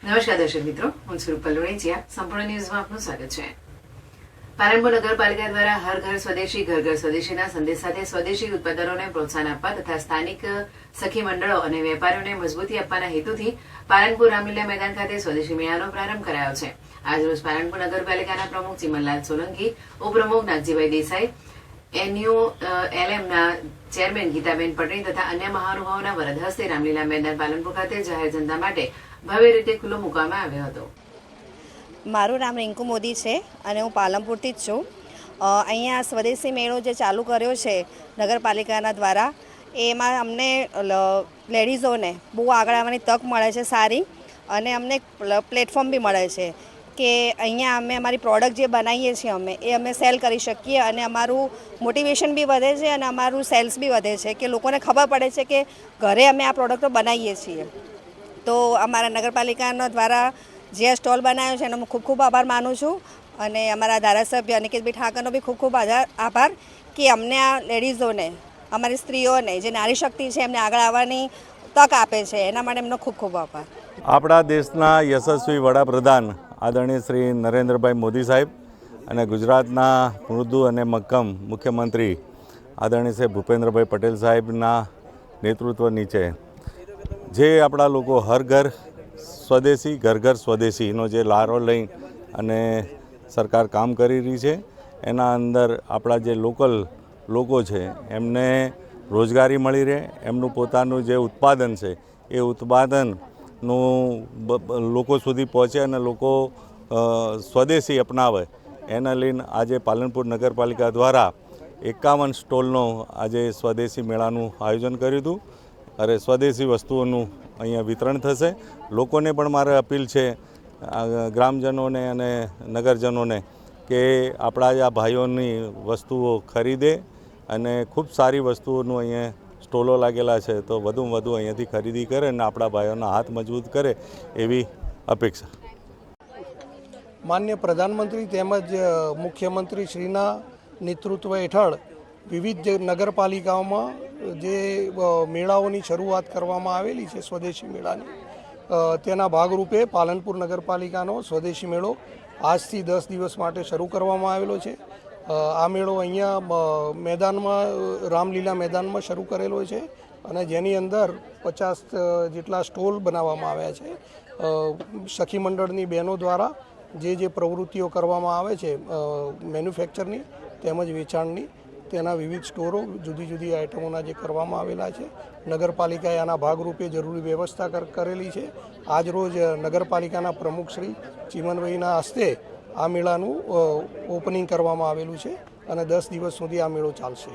નમસ્કાર દર્શક મિત્રો, હું છું રૂપલ લોણીચિયા. સંપૂર્ણ ન્યૂઝમાં આપનું સ્વાગત છે. પાલનપુર નગરપાલિકા દ્વારા હર ઘર સ્વદેશી ઘર ઘર સ્વદેશીના સંદેશ સાથે સ્વદેશી ઉત્પાદનોને પ્રોત્સાહન આપવા તથા સ્થાનિક સખી મંડળો અને વેપારીઓને મજબૂતી આપવાના હેતુથી પાલનપુર રામલીલા મેદાન ખાતે સ્વદેશી મેળાનો પ્રારંભ કરાયો છે. આજરોજ પાલનપુર નગરપાલિકાના પ્રમુખ ચિમનલાલ સોલંકી, ઉપપ્રમુખ નાગજીભાઈ દેસાઈ, NULMના ચેરમેન ગીતાબેન પટેલ તથા અન્ય મહાનુભાવોના વરદ હસ્તે રામલીલા મેદાન પાલનપુર ખાતે જાહેર જનતા માટે ભવ્ય રીતે ખુલ્લો મૂકવામાં આવ્યો હતો. મારું નામ રિંકુ મોદી છે અને હું પાલનપુરથી જ છું. અહીંયા સ્વદેશી મેળો જે ચાલુ કર્યો છે નગરપાલિકાના દ્વારા, એમાં અમને લેડીઝોને બહુ આગળ આવવાની તક મળે છે સારી, અને અમને પ્લેટફોર્મ બી મળે છે કે અહીંયા અમે અમારી પ્રોડક્ટ જે બનાવીએ છીએ અમે સેલ કરી શકીએ, અને અમારું મોટિવેશન બી વધે છે અને અમારું સેલ્સ બી વધે છે કે લોકોને ખબર પડે છે કે ઘરે અમે આ પ્રોડક્ટો બનાવીએ છીએ. તો અમારા નગરપાલિકાના દ્વારા જે સ્ટોલ બનાવ્યો છે એનો હું ખૂબ ખૂબ આભાર માનું છું, અને અમારા ધારાસભ્ય અનિકેતભાઈ ઠાકરનો બી ખૂબ ખૂબ આભાર કે અમને આ લેડીઝોને, અમારી સ્ત્રીઓને જે નારી શક્તિ છે એમને આગળ આવવાની તક આપે છે, એના માટે એમનો ખૂબ ખૂબ આભાર. આપણા દેશના યશસ્વી વડાપ્રધાન આદરણીય શ્રી નરેન્દ્રભાઈ મોદી સાહેબ અને ગુજરાતના મૃદુ અને મક્કમ મુખ્યમંત્રી આદરણીય શ્રી ભૂપેન્દ્રભાઈ પટેલ સાહેબના નેતૃત્વ નીચે જે આપણા લોકો હર ઘર સ્વદેશી ઘર ઘર સ્વદેશીનો જે લારો લઈ અને સરકાર કામ કરી રહી છે, એના અંદર આપણા જે લોકલ લોકો છે એમને રોજગારી મળી રહે, એમનું પોતાનું જે ઉત્પાદન છે એ ઉત્પાદનનું લોકો સુધી પહોંચે અને લોકો સ્વદેશી અપનાવે, એના લઈને આજે પાલનપુર નગરપાલિકા દ્વારા 51 સ્ટોલનો આજે સ્વદેશી મેળાનું આયોજન કર્યું હતું. અરે સ્વદેશી વસ્તુઓનું અહીંયા વિતરણ થશે. લોકોને પણ મારે અપીલ છે, ગ્રામજનોને અને નગરજનોને, કે આપણા જ આ ભાઈઓની વસ્તુઓ ખરીદે અને ખૂબ સારી વસ્તુઓનું અહીંયા સ્ટોલો લાગેલા છે તો વધુમાં વધુ અહીંયાથી ખરીદી કરે અને આપણા ભાઈઓના હાથ મજબૂત કરે એવી અપેક્ષા. માન્ય પ્રધાનમંત્રી તેમજ મુખ્યમંત્રી શ્રીના નેતૃત્વ હેઠળ વિવિધ નગરપાલિકાઓમાં જે મેળાઓની શરૂઆત કરવામાં આવેલી છે સ્વદેશી મેળાની, તેના ભાગરૂપે પાલનપુર નગરપાલિકાનો સ્વદેશી મેળો આજથી 10 દિવસ માટે શરૂ કરવામાં આવેલો છે. આ મેળો અહીંયા મેદાનમાં, રામલીલા મેદાનમાં શરૂ કરેલો છે, અને જેની અંદર 50 જેટલા સ્ટોલ બનાવવામાં આવ્યા છે. સખી મંડળની બહેનો દ્વારા જે પ્રવૃત્તિઓ કરવામાં આવે છે મેન્યુફેક્ચરની તેમજ વેચાણની, તેના વિવિધ સ્ટોરો જુદી જુદી આઇટમોના જે કરવામાં આવેલા છે, નગરપાલિકાએ આના ભાગરૂપે જરૂરી વ્યવસ્થા કરેલી છે. આજરોજ નગરપાલિકાના પ્રમુખ શ્રી ચિમનભાઈના હસ્તે આ મેળાનું ઓપનિંગ કરવામાં આવેલું છે અને 10 દિવસ સુધી આ મેળો ચાલશે.